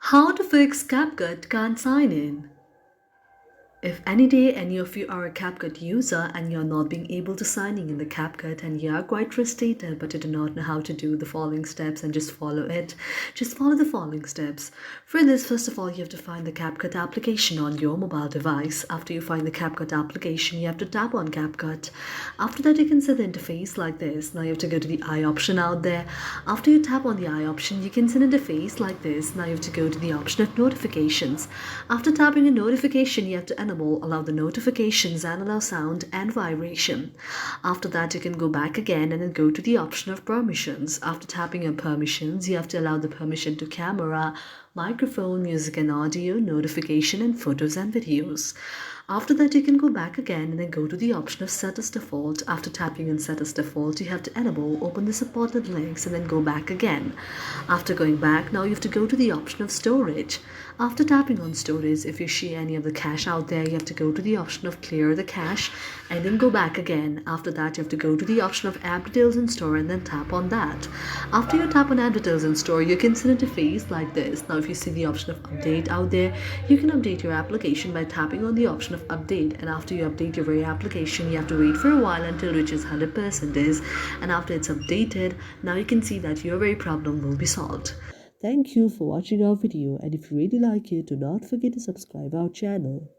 How to fix CapCut can't sign in. If any day any of you are a CapCut user and you're not being able to sign in the CapCut and you are quite frustrated but you do not know how to do the following steps and just follow it, just follow the following steps. For this, first of all, you have to find the CapCut application on your mobile device. After you find the CapCut application, you have to tap on CapCut. After that, you can see the interface like this. Now you have to go to the eye option out there. After you tap on the eye option, you can see an interface like this. Now you have to go to the option of notifications. After tapping a notification, you have to allow the notifications and allow sound and vibration. After that, you can go back again and then go to the option of permissions. After tapping on permissions, you have to allow the permission to camera, microphone, music and audio, notification and photos and videos. After that, you can go back again and then go to the option of set as default. After tapping on set as default, you have to enable, open the supported links and then go back again. After going back, now you have to go to the option of storage. After tapping on storage, if you see any of the cache out there, you have to go to the option of clear the cache and then go back again. After that, you have to go to the option of app details and store and then tap on that. After you tap on app details and store, you can see an interface like this. Now if you see the option of update out there, you can update your application by tapping on the option of update, and after you update your very application, you have to wait for a while until it reaches 100% and after it's updated, now you can see that your very problem will be solved. Thank you for watching our video, and if you really like it, do not forget to subscribe our channel.